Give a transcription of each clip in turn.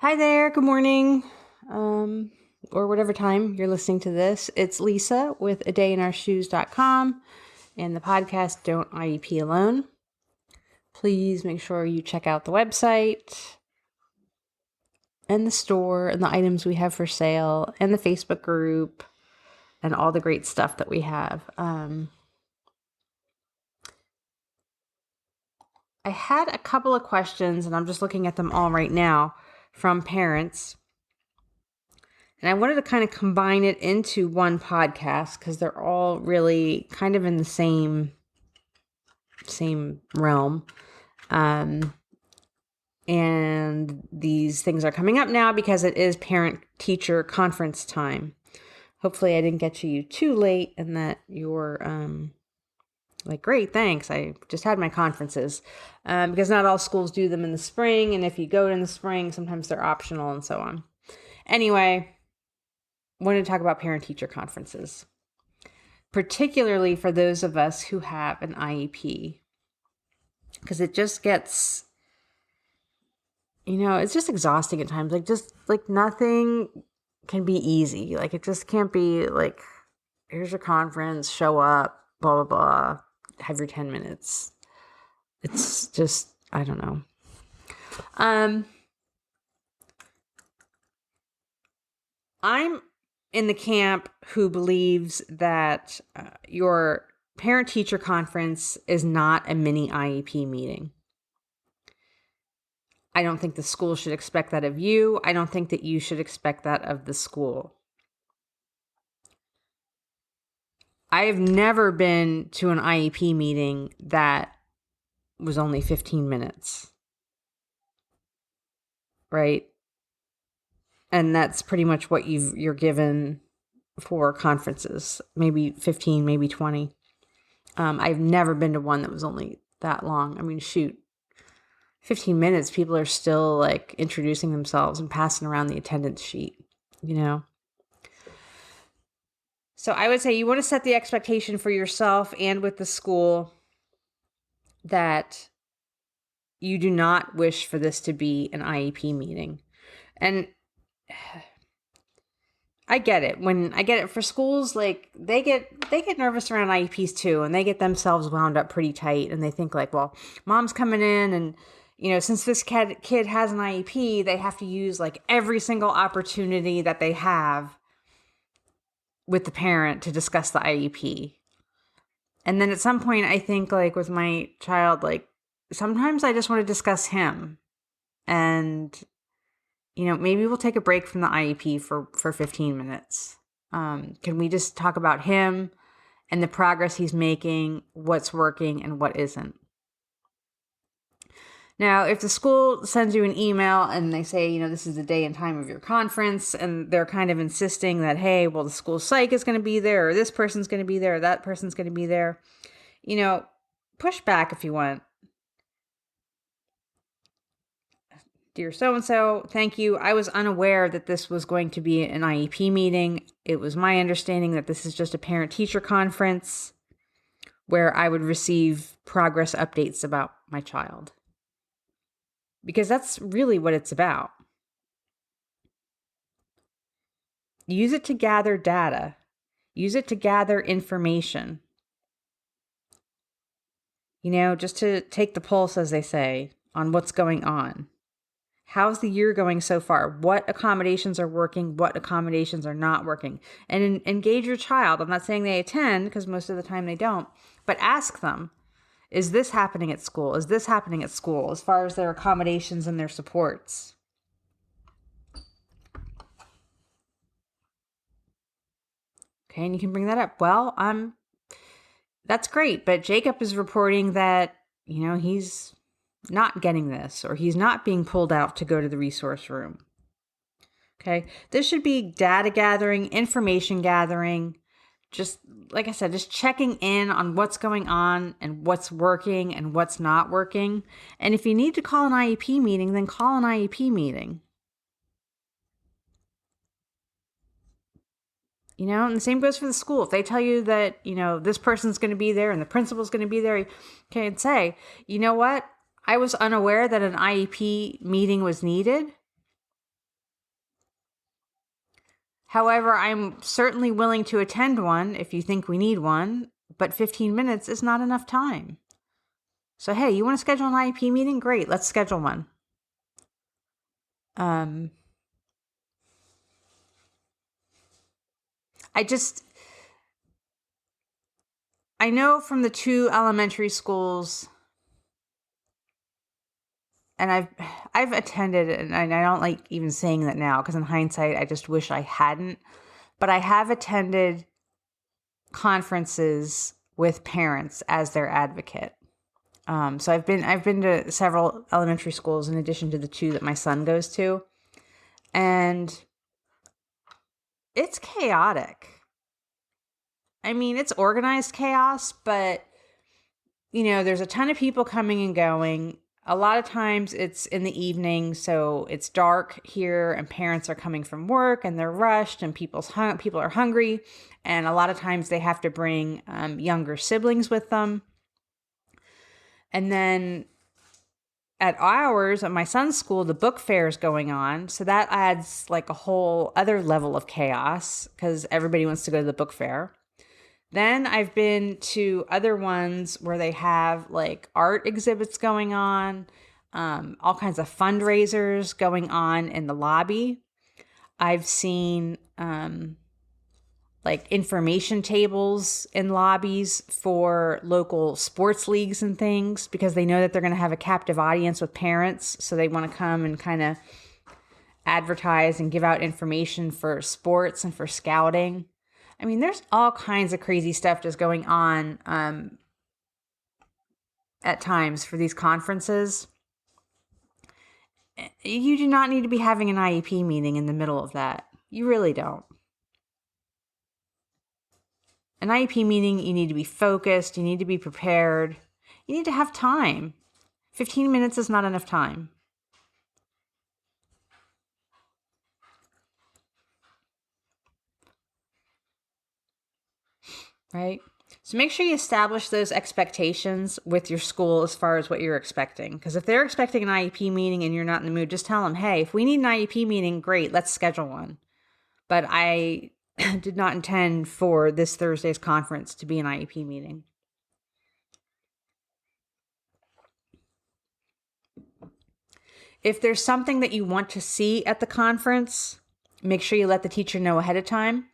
Hi there, good morning, or whatever time you're listening to this. It's Lisa with adayinourshoes.com and the podcast Don't IEP Alone. Please make sure you check out the website and the store and the items we have for sale and the Facebook group and all the great stuff that we have. I had a couple of questions, and I'm just looking at them all right now, from parents. And I wanted to kind of combine it into one podcast because they're all really kind of in the same realm. And these things are coming up now because it is parent-teacher conference time. Hopefully I didn't get you too late and that you're like, great, thanks. I just had my conferences because not all schools do them in the spring. And if you go in the spring, sometimes they're optional and so on. Anyway, wanted to talk about parent-teacher conferences, particularly for those of us who have an IEP, because it just gets, it's just exhausting at times. Like nothing can be easy. Like it just can't be like, here's your conference, show up, blah, blah, blah, have your 10 minutes. It's just, I don't know. I'm in the camp who believes that your parent-teacher conference is not a mini IEP meeting. I don't think the school should expect that of you. I don't think that you should expect that of the school. I have never been to an IEP meeting that was only 15 minutes. Right? And that's pretty much what you're given for conferences. Maybe 15, maybe 20. I've never been to one that was only that long. I mean, shoot, 15 minutes, people are still like introducing themselves and passing around the attendance sheet, So I would say you want to set the expectation for yourself and with the school that you do not wish for this to be an IEP meeting. And I get it. When I get it for schools, like they get nervous around IEPs too, and they get themselves wound up pretty tight, and they think like, well, mom's coming in, and since this kid has an IEP, they have to use like every single opportunity that they have with the parent to discuss the IEP. And then at some point, I think like with my child, like sometimes I just want to discuss him, and maybe we'll take a break from the IEP for 15 minutes. Can we just talk about him and the progress he's making, what's working and what isn't? Now, if the school sends you an email and they say, this is the day and time of your conference, and they're kind of insisting that, hey, well, the school psych is going to be there, or this person's going to be there, or that person's going to be there, push back if you want. Dear so-and-so, thank you. I was unaware that this was going to be an IEP meeting. It was my understanding that this is just a parent-teacher conference where I would receive progress updates about my child. Because that's really what it's about. Use it to gather data. Use it to gather information. Just to take the pulse, as they say, on what's going on. How's the year going so far? What accommodations are working? What accommodations are not working? And engage your child. I'm not saying they attend, because most of the time they don't. But ask them, is this happening at school? Is this happening at school as far as their accommodations and their supports? Okay, and you can bring that up. Well, that's great, but Jacob is reporting that, he's not getting this, or he's not being pulled out to go to the resource room. Okay. This should be data gathering, information gathering, just like I said, just checking in on what's going on and what's working and what's not working. And if you need to call an IEP meeting, then call an IEP meeting. And the same goes for the school. If they tell you that, this person's going to be there and the principal's going to be there, you can say, you know what? I was unaware that an IEP meeting was needed. However, I'm certainly willing to attend one if you think we need one, but 15 minutes is not enough time. So, hey, you want to schedule an IEP meeting? Great, let's schedule one. Um, I know from the 2 elementary schools, and I've attended, and I don't like even saying that now because in hindsight, I just wish I hadn't. But I have attended conferences with parents as their advocate. So I've been to several elementary schools in addition to the 2 that my son goes to, and it's chaotic. I mean, it's organized chaos, but there's a ton of people coming and going. A lot of times it's in the evening, so it's dark here, and parents are coming from work and they're rushed, and people are hungry, and a lot of times they have to bring younger siblings with them. And then at ours, at my son's school, the book fair is going on, so that adds like a whole other level of chaos because everybody wants to go to the book fair. Then I've been to other ones where they have like art exhibits going on, all kinds of fundraisers going on in the lobby. I've seen like information tables in lobbies for local sports leagues and things because they know that they're going to have a captive audience with parents. So they want to come and kind of advertise and give out information for sports and for scouting. I mean, there's all kinds of crazy stuff just going on at times for these conferences. You do not need to be having an IEP meeting in the middle of that. You really don't. An IEP meeting, you need to be focused. You need to be prepared. You need to have time. 15 minutes is not enough time. Right? So make sure you establish those expectations with your school as far as what you're expecting. Because if they're expecting an IEP meeting and you're not in the mood, just tell them, hey, if we need an IEP meeting, great, let's schedule one. But I did not intend for this Thursday's conference to be an IEP meeting. If there's something that you want to see at the conference, make sure you let the teacher know ahead of time.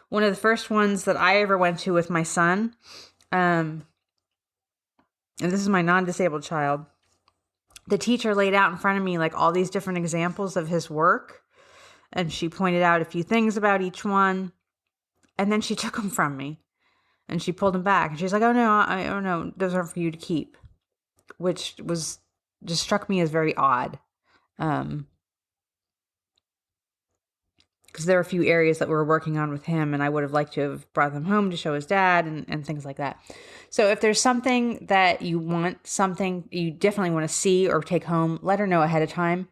One of the first ones that I ever went to with my son, and this is my non-disabled child, the teacher laid out in front of me like all these different examples of his work, and she pointed out a few things about each one, and then she took them from me, and she pulled them back, and she's like, oh no, those aren't for you to keep, which just struck me as very odd. Because there are a few areas that we're working on with him, and I would have liked to have brought them home to show his dad and things like that. So if there's something that you definitely want to see or take home, let her know ahead of time.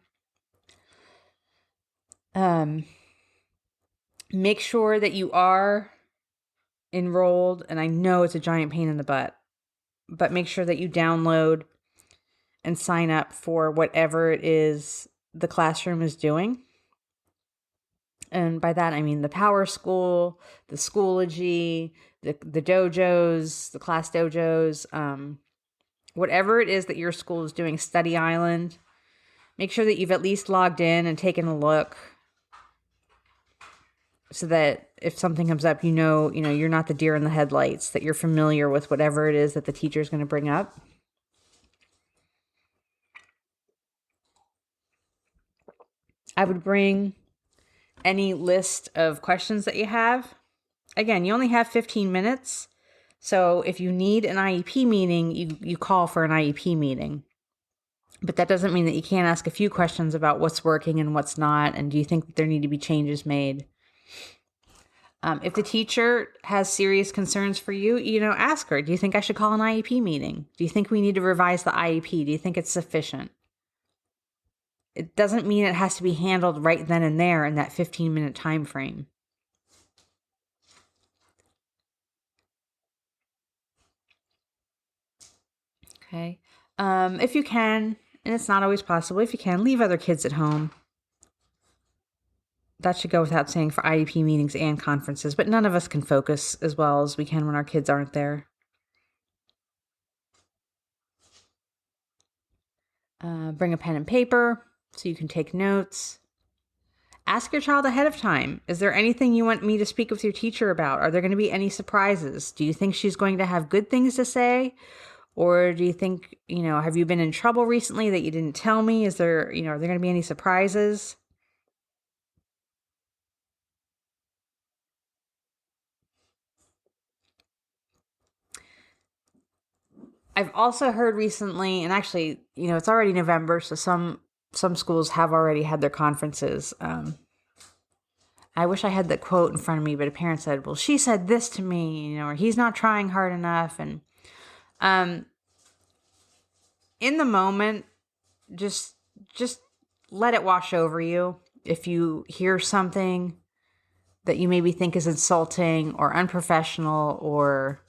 Make sure that you are enrolled, and I know it's a giant pain in the butt, but make sure that you download and sign up for whatever it is the classroom is doing. And by that, I mean the Power School, the Schoology, the dojos, the class dojos, whatever it is that your school is doing, Study Island. Make sure that you've at least logged in and taken a look so that if something comes up, you're not the deer in the headlights, that you're familiar with whatever it is that the teacher is going to bring up. I would bring any list of questions that you have. Again, you only have 15 minutes. So if you need an IEP meeting, you call for an IEP meeting. But that doesn't mean that you can't ask a few questions about what's working and what's not, and do you think that there need to be changes made? If the teacher has serious concerns for you, ask her, do you think I should call an IEP meeting? Do you think we need to revise the IEP? Do you think it's sufficient? It doesn't mean it has to be handled right then and there in that 15-minute time frame. Okay. If you can, and it's not always possible, if you can, leave other kids at home. that should go without saying for IEP meetings and conferences, but none of us can focus as well as we can when our kids aren't there. Bring a pen and paper so you can take notes. Ask your child ahead of time. Is there anything you want me to speak with your teacher about? Are there going to be any surprises? Do you think she's going to have good things to say? Or do you think, have you been in trouble recently that you didn't tell me? Is there, are there going to be any surprises? I've also heard recently, and actually, it's already November, so some schools have already had their conferences. I wish I had the quote in front of me, but a parent said, "Well, she said this to me, or he's not trying hard enough." And in the moment, just let it wash over you. If you hear something that you maybe think is insulting or unprofessional or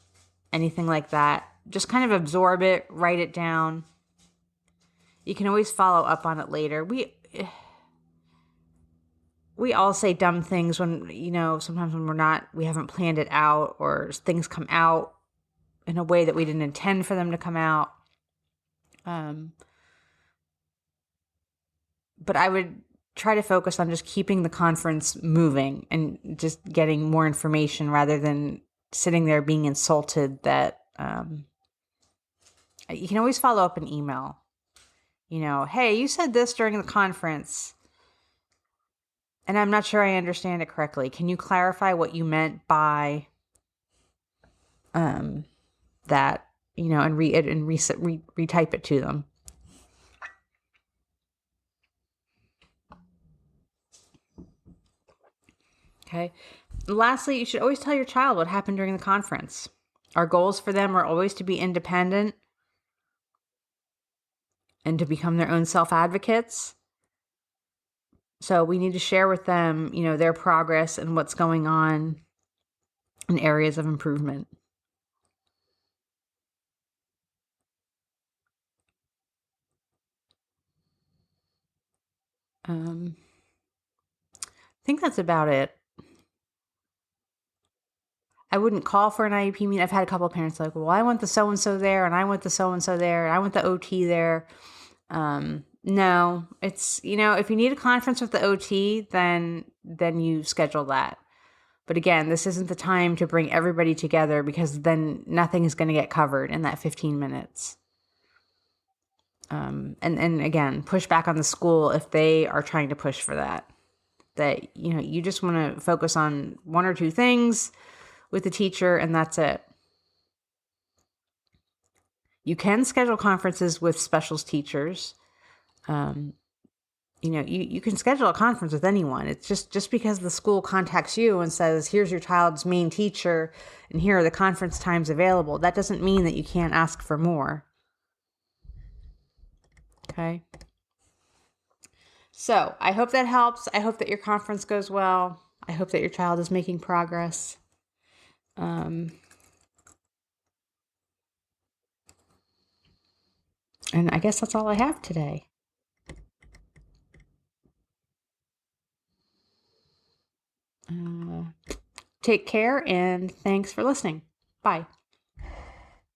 anything like that, just kind of absorb it, write it down. You can always follow up on it later. We all say dumb things when, sometimes when we haven't planned it out, or things come out in a way that we didn't intend for them to come out. But I would try to focus on just keeping the conference moving and just getting more information rather than sitting there being insulted that, you can always follow up an email. Hey, you said this during the conference, and I'm not sure I understand it correctly. Can you clarify what you meant by that? And retype it to them. Okay. Lastly, you should always tell your child what happened during the conference. Our goals for them are always to be independent and to become their own self-advocates. So we need to share with them, their progress and what's going on in areas of improvement. I think that's about it. I wouldn't call for an IEP meeting. I've had a couple of parents like, well, I want the so-and-so there, and I want the so-and-so there, and I want the OT there. No, it's, if you need a conference with the OT, then you schedule that. But again, this isn't the time to bring everybody together, because then nothing is going to get covered in that 15 minutes. And again, push back on the school if they are trying to push for that. That, you just want to focus on one or two things with the teacher, and that's it. You can schedule conferences with specials teachers. You can schedule a conference with anyone. It's just because the school contacts you and says, here's your child's main teacher, and here are the conference times available. That doesn't mean that you can't ask for more. Okay. So I hope that helps. I hope that your conference goes well. I hope that your child is making progress. And I guess that's all I have today. Take care, and thanks for listening. Bye.